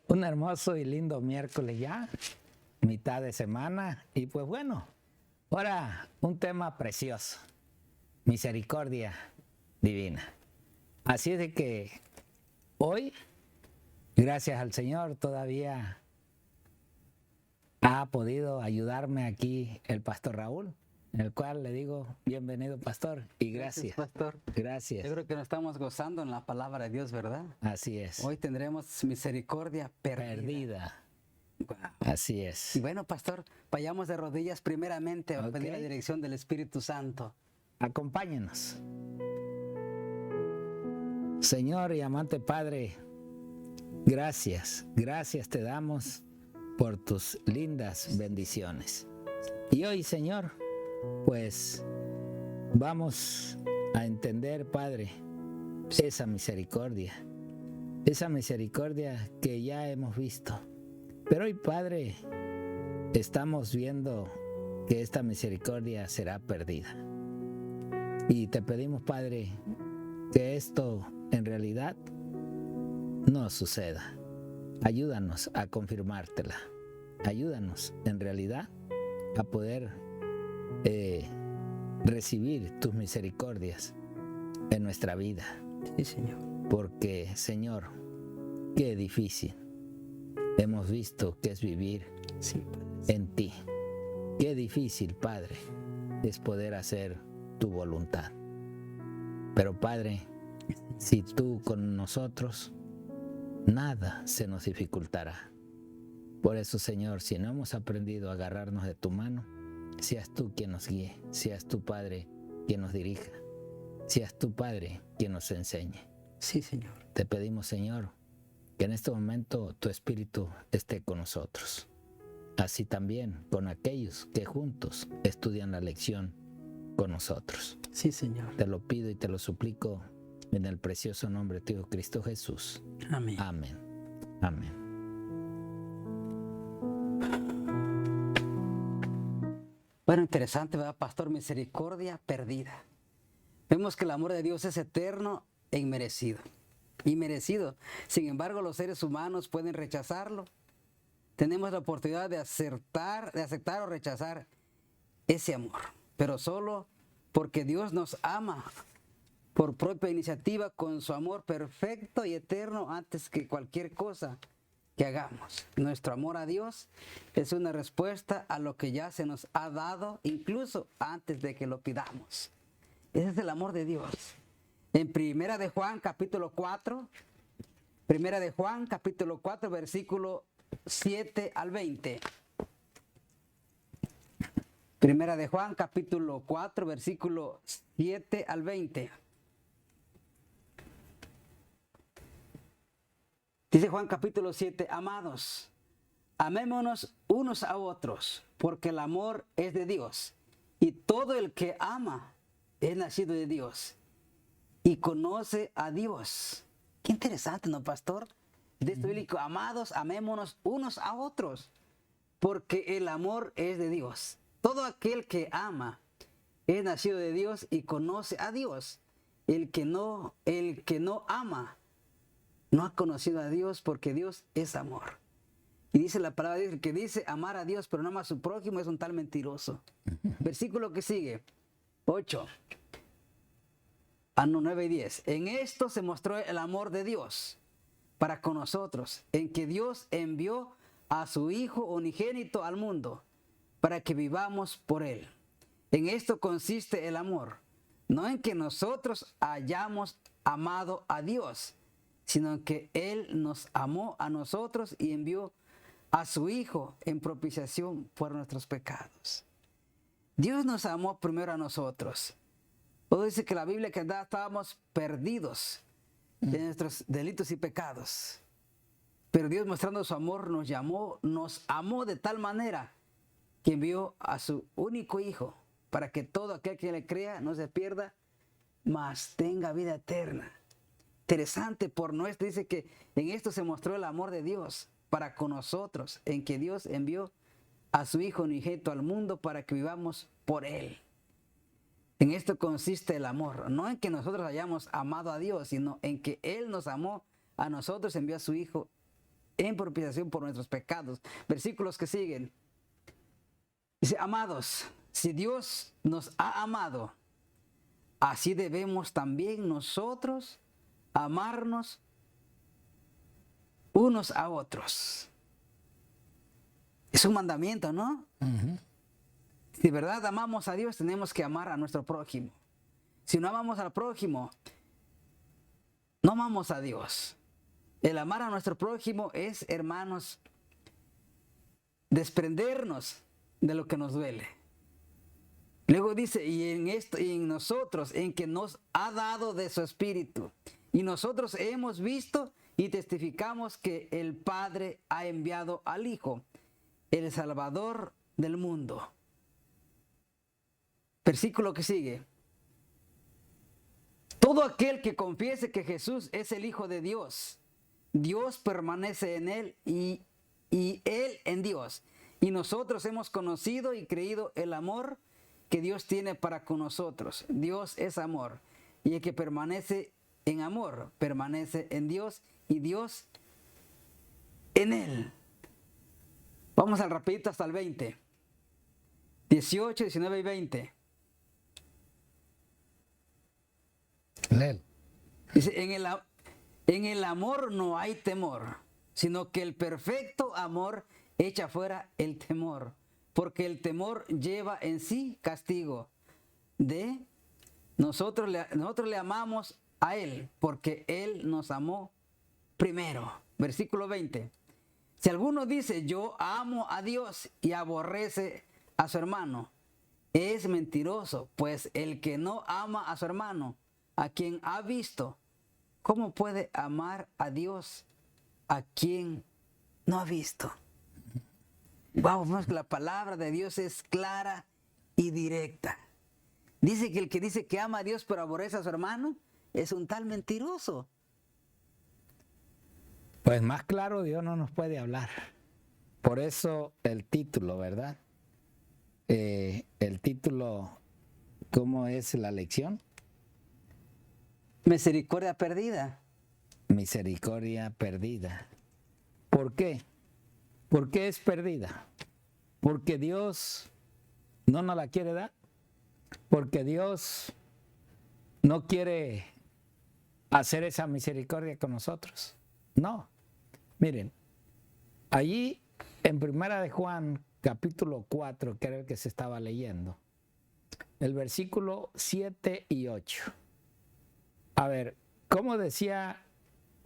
Un hermoso y lindo miércoles ya, mitad de semana, y pues bueno, ahora un tema precioso, misericordia divina. Así es de que hoy, gracias al Señor, todavía ha podido ayudarme aquí el pastor Raúl, en el cual le digo bienvenido, pastor, y gracias. Pastor. Gracias. Yo creo que nos estamos gozando en la palabra de Dios, ¿verdad? Así es. Hoy tendremos misericordia perdida. Wow. Así es. Y bueno, pastor, vayamos de rodillas primeramente a pedir la Ok. dirección del Espíritu Santo. Acompáñenos. Señor y amante Padre, gracias te damos por tus lindas bendiciones. Y hoy, Señor, pues vamos a entender, Padre, esa misericordia que ya hemos visto. Pero hoy, Padre, estamos viendo que esta misericordia será perdida. Y te pedimos, Padre, que esto en realidad no suceda. Ayúdanos a confirmártela. Ayúdanos en realidad a poder recibir tus misericordias en nuestra vida. Sí, Señor. Porque, Señor, qué difícil hemos visto que es vivir en ti. Qué difícil, Padre, es poder hacer tu voluntad. Pero, Padre, si tú con nosotros, nada se nos dificultará. Por eso, Señor, si no hemos aprendido a agarrarnos de tu mano, seas tú quien nos guíe, seas tú, Padre, quien nos dirija, seas tú, Padre, quien nos enseñe. Sí, Señor. Te pedimos, Señor, que en este momento tu Espíritu esté con nosotros. Así también con aquellos que juntos estudian la lección con nosotros. Sí, Señor. Te lo pido y te lo suplico en el precioso nombre de tu Hijo Cristo Jesús. Amén. Amén. Amén. Bueno, interesante, ¿verdad, pastor? Misericordia perdida. Vemos que el amor de Dios es eterno e inmerecido. Inmerecido. Sin embargo, los seres humanos pueden rechazarlo. Tenemos la oportunidad de aceptar o rechazar ese amor, pero solo porque Dios nos ama por propia iniciativa con su amor perfecto y eterno antes que cualquier cosa que hagamos. Nuestro amor a Dios es una respuesta a lo que ya se nos ha dado, incluso antes de que lo pidamos. Ese es el amor de Dios. En Primera de Juan, capítulo 4, versículo 7 al 20. Primera de Juan, capítulo 4, versículo 7 al 20. Dice Juan capítulo 7, amados, amémonos unos a otros, porque el amor es de Dios, y todo el que ama es nacido de Dios, y conoce a Dios. Qué interesante, ¿no, pastor? De esto bíblico, amados, amémonos unos a otros, porque el amor es de Dios. Todo aquel que ama es nacido de Dios y conoce a Dios. El que no ama no ha conocido a Dios, porque Dios es amor. Y dice la palabra de Dios, el que dice amar a Dios pero no ama a su prójimo es un tal mentiroso. Versículo que sigue, 8. 9 y 10. En esto se mostró el amor de Dios para con nosotros, en que Dios envió a su Hijo unigénito al mundo para que vivamos por él. En esto consiste el amor, no en que nosotros hayamos amado a Dios, sino que Él nos amó a nosotros y envió a su Hijo en propiciación por nuestros pecados. Dios nos amó primero a nosotros. Todo dice que la Biblia que estábamos perdidos de nuestros delitos y pecados. Pero Dios, mostrando su amor, nos amó de tal manera que envió a su único Hijo para que todo aquel que le crea no se pierda, mas tenga vida eterna. Interesante, dice que en esto se mostró el amor de Dios para con nosotros, en que Dios envió a su Hijo unigénito al mundo para que vivamos por Él. En esto consiste el amor, no en que nosotros hayamos amado a Dios, sino en que Él nos amó a nosotros, envió a su Hijo en propiciación por nuestros pecados. Versículos que siguen. Dice, amados, si Dios nos ha amado, así debemos también nosotros amarnos unos a otros. Es un mandamiento, ¿no? Si de verdad amamos a Dios, tenemos que amar a nuestro prójimo. Si no amamos al prójimo, no amamos a Dios. El amar a nuestro prójimo es, hermanos, desprendernos de lo que nos duele. Luego dice, y en nosotros, en que nos ha dado de su Espíritu. Y nosotros hemos visto y testificamos que el Padre ha enviado al Hijo, el Salvador del mundo. Versículo que sigue. Todo aquel que confiese que Jesús es el Hijo de Dios, Dios permanece en él y él en Dios. Y nosotros hemos conocido y creído el amor que Dios tiene para con nosotros. Dios es amor. Y el que permanece en amor, permanece en Dios y Dios en él. Vamos al rapidito hasta el 20. 18, 19 y 20. Léelo. Dice, en el amor no hay temor, sino que el perfecto amor echa fuera el temor, porque el temor lleva en sí castigo. Nosotros le amamos a Él, porque Él nos amó primero. Versículo 20. Si alguno dice, yo amo a Dios y aborrece a su hermano, es mentiroso, pues el que no ama a su hermano, a quien ha visto, ¿cómo puede amar a Dios a quien no ha visto? Vamos, que la palabra de Dios es clara y directa. Dice que el que dice que ama a Dios pero aborrece a su hermano es un tal mentiroso. Pues más claro Dios no nos puede hablar. Por eso el título, ¿verdad? El título, ¿cómo es la lección? Misericordia perdida. Misericordia perdida. ¿Por qué? ¿Por qué es perdida? Porque Dios no nos la quiere dar. Porque Dios no quiere hacer esa misericordia con nosotros. No. Miren, allí en Primera de Juan, capítulo 4, creo que se estaba leyendo, el versículo 7 y 8. A ver, ¿cómo decía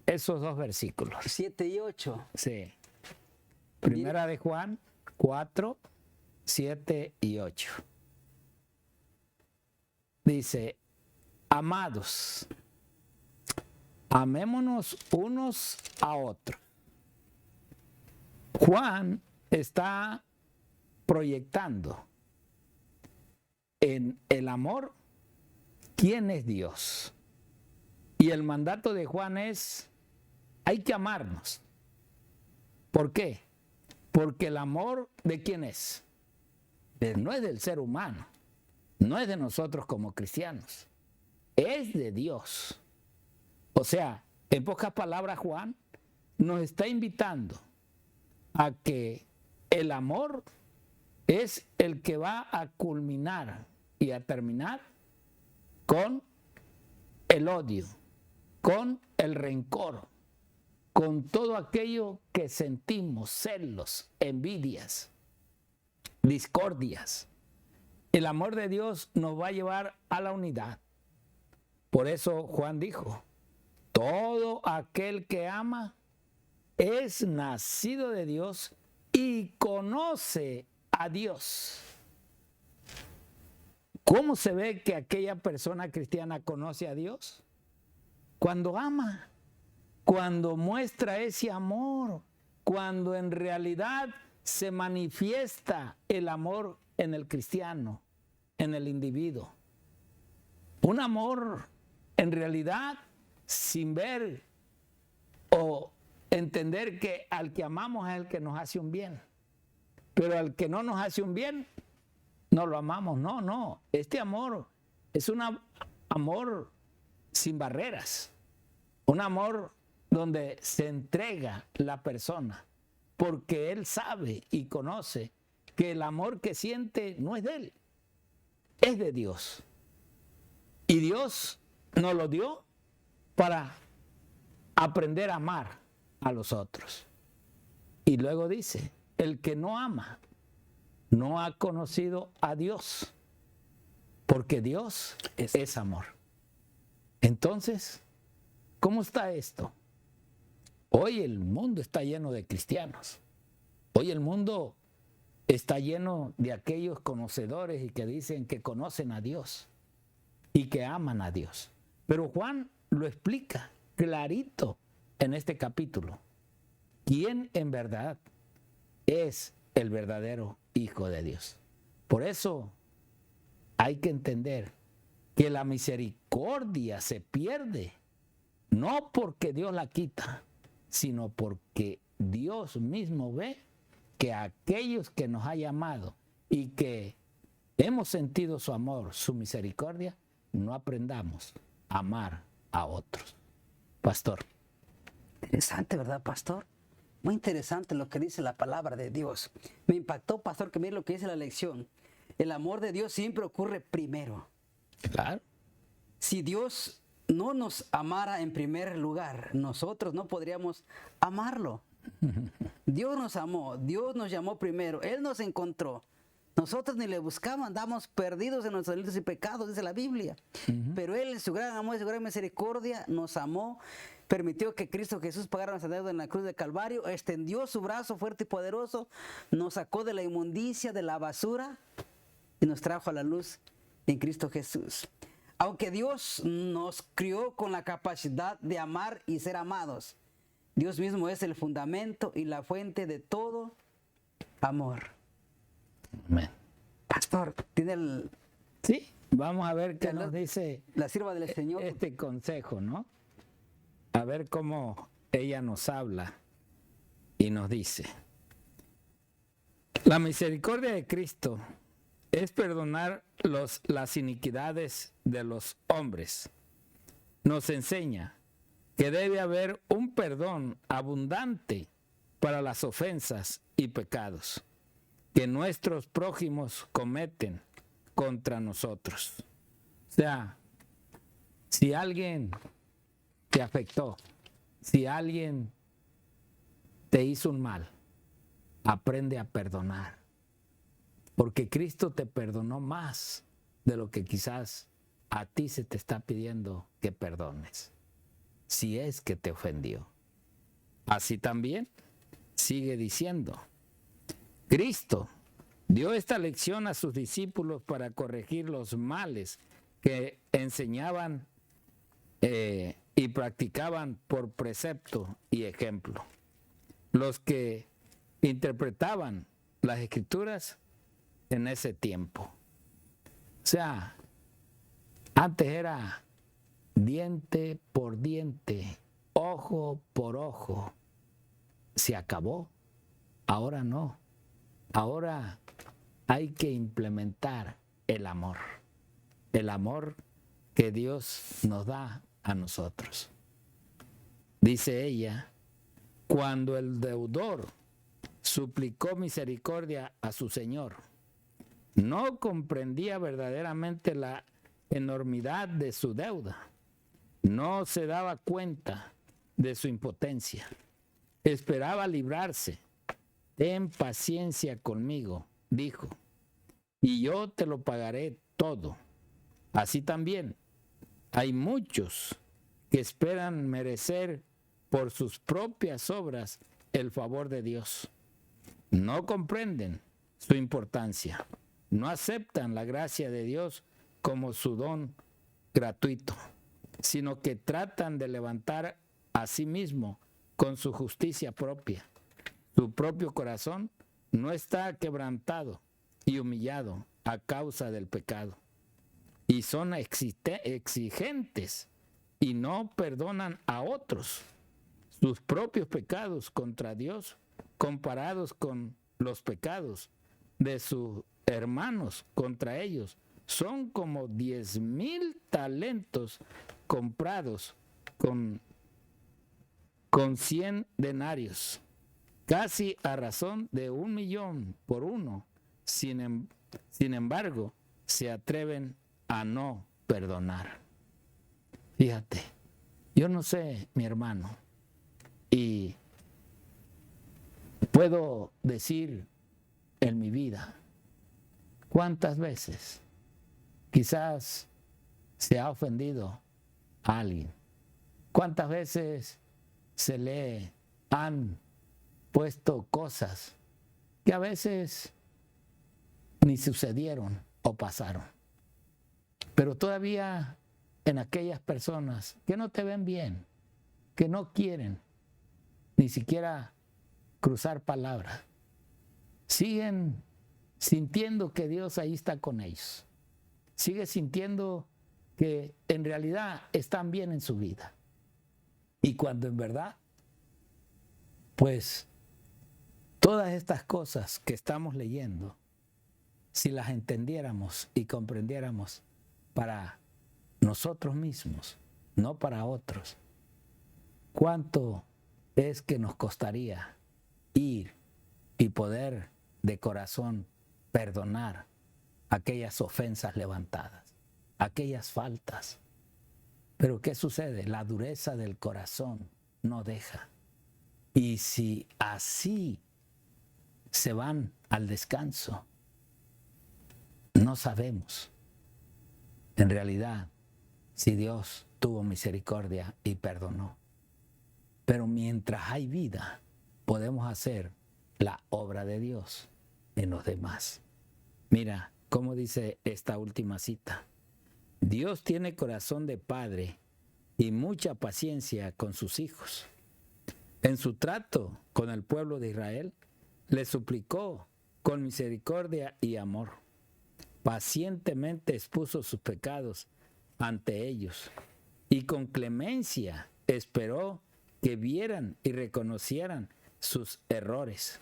esos dos versículos? 7 y 8. Sí. Primera de Juan 4, 7 y 8. Dice, amados, amémonos unos a otros. Juan está proyectando en el amor quién es Dios. Y el mandato de Juan es, hay que amarnos. ¿Por qué? Porque el amor, ¿de quién es? No es del ser humano, no es de nosotros como cristianos, es de Dios. O sea, en pocas palabras, Juan nos está invitando a que el amor es el que va a culminar y a terminar con el odio, con el rencor, con todo aquello que sentimos, celos, envidias, discordias. El amor de Dios nos va a llevar a la unidad. Por eso Juan dijo, todo aquel que ama es nacido de Dios y conoce a Dios. ¿Cómo se ve que aquella persona cristiana conoce a Dios? Cuando ama, cuando muestra ese amor, cuando en realidad se manifiesta el amor en el cristiano, en el individuo. Un amor en realidad sin ver o entender que al que amamos es el que nos hace un bien. Pero al que no nos hace un bien, no lo amamos. No. Este amor es un amor sin barreras. Un amor donde se entrega la persona, porque él sabe y conoce que el amor que siente no es de él, es de Dios. Y Dios nos lo dio para aprender a amar a los otros. Y luego dice, el que no ama no ha conocido a Dios, porque Dios es amor. Entonces, ¿cómo está esto? Hoy el mundo está lleno de cristianos. Hoy el mundo está lleno de aquellos conocedores y que dicen que conocen a Dios y que aman a Dios. Pero Juan lo explica clarito en este capítulo. ¿Quién en verdad es el verdadero Hijo de Dios? Por eso hay que entender que la misericordia se pierde, no porque Dios la quita, sino porque Dios mismo ve que aquellos que nos ha llamado y que hemos sentido su amor, su misericordia, no aprendamos a amar a otros. Pastor. Interesante, ¿verdad, pastor? Muy interesante lo que dice la palabra de Dios. Me impactó, pastor, que mire lo que dice la lección. El amor de Dios siempre ocurre primero. Claro. Si Dios no nos amara en primer lugar, nosotros no podríamos amarlo. Dios nos amó, Dios nos llamó primero, Él nos encontró. Nosotros ni le buscamos, andamos perdidos en nuestros delitos y pecados, dice la Biblia. Pero Él, en su gran amor y su gran misericordia, nos amó, permitió que Cristo Jesús pagara nuestra deuda en la cruz del Calvario, extendió su brazo fuerte y poderoso, nos sacó de la inmundicia, de la basura y nos trajo a la luz en Cristo Jesús. Aunque Dios nos crió con la capacidad de amar y ser amados, Dios mismo es el fundamento y la fuente de todo amor. Amén. Pastor, tiene el... Sí, vamos a ver qué nos dice la sierva del Señor. Este consejo, ¿no? A ver cómo ella nos habla y nos dice. La misericordia de Cristo es perdonar las iniquidades de los hombres. Nos enseña que debe haber un perdón abundante para las ofensas y pecados que nuestros prójimos cometen contra nosotros. O sea, si alguien te afectó, si alguien te hizo un mal, aprende a perdonar. Porque Cristo te perdonó más de lo que quizás a ti se te está pidiendo que perdones, si es que te ofendió. Así también sigue diciendo, Cristo dio esta lección a sus discípulos para corregir los males que enseñaban y practicaban por precepto y ejemplo. Los que interpretaban las Escrituras en ese tiempo. O sea, antes era diente por diente, ojo por ojo. Se acabó. Ahora no. Ahora hay que implementar el amor. El amor que Dios nos da a nosotros. Dice ella, cuando el deudor suplicó misericordia a su Señor, no comprendía verdaderamente la enormidad de su deuda. No se daba cuenta de su impotencia. Esperaba librarse. Ten paciencia conmigo, dijo, y yo te lo pagaré todo. Así también hay muchos que esperan merecer por sus propias obras el favor de Dios. No comprenden su importancia. No aceptan la gracia de Dios como su don gratuito, sino que tratan de levantar a sí mismo con su justicia propia. Su propio corazón no está quebrantado y humillado a causa del pecado. Y son exigentes y no perdonan a otros sus propios pecados contra Dios, comparados con los pecados de sus hermanos contra ellos. Son como 10,000 talentos comprados con con 100 denarios, casi a razón de 1,000,000 por uno. Sin embargo, se atreven a no perdonar. Fíjate, yo no sé, mi hermano, y puedo decir en mi vida cuántas veces quizás se ha ofendido a alguien, cuántas veces se le han puesto cosas que a veces ni sucedieron o pasaron, pero todavía en aquellas personas que no te ven bien, que no quieren ni siquiera cruzar palabras, siguen sintiendo que Dios ahí está con ellos, sigue sintiendo que en realidad están bien en su vida, y cuando en verdad, pues todas estas cosas que estamos leyendo, si las entendiéramos y comprendiéramos para nosotros mismos, no para otros, ¿cuánto es que nos costaría ir y poder de corazón perdonar aquellas ofensas levantadas, aquellas faltas? Pero ¿qué sucede? La dureza del corazón no deja. Y si así se van al descanso, no sabemos en realidad si Dios tuvo misericordia y perdonó. Pero mientras hay vida, podemos hacer la obra de Dios en los demás. Mira cómo dice esta última cita. Dios tiene corazón de padre y mucha paciencia con sus hijos. En su trato con el pueblo de Israel, le suplicó con misericordia y amor. Pacientemente expuso sus pecados ante ellos y con clemencia esperó que vieran y reconocieran sus errores.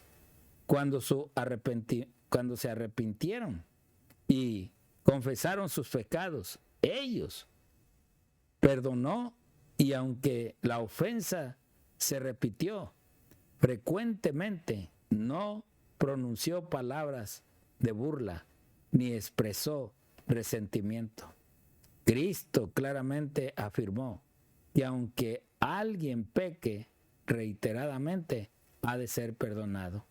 Cuando se arrepintieron y confesaron sus pecados, ellos perdonó, y aunque la ofensa se repitió frecuentemente, no pronunció palabras de burla ni expresó resentimiento. Cristo claramente afirmó que aunque alguien peque reiteradamente, ha de ser perdonado.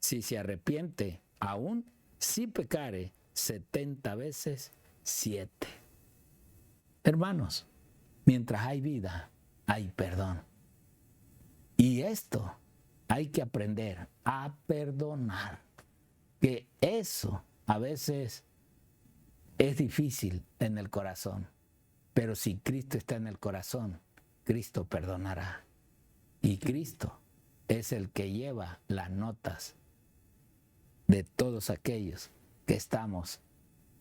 Si se arrepiente, aún si pecare 70 veces 7. Hermanos, mientras hay vida, hay perdón. Y esto hay que aprender a perdonar. Que eso a veces es difícil en el corazón. Pero si Cristo está en el corazón, Cristo perdonará. Y Cristo es el que lleva las notas de todos aquellos que estamos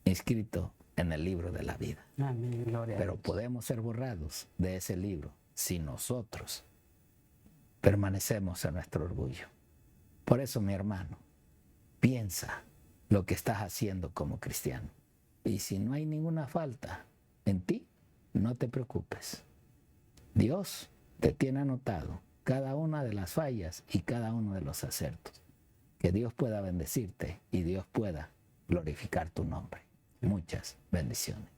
inscritos en el libro de la vida. Amén, gloria a Pero Dios. podemos ser borrados de ese libro si nosotros permanecemos en nuestro orgullo. Por eso, mi hermano, piensa lo que estás haciendo como cristiano. Y si no hay ninguna falta en ti, no te preocupes. Dios te tiene anotado cada una de las fallas y cada uno de los aciertos. Que Dios pueda bendecirte y Dios pueda glorificar tu nombre. Muchas bendiciones.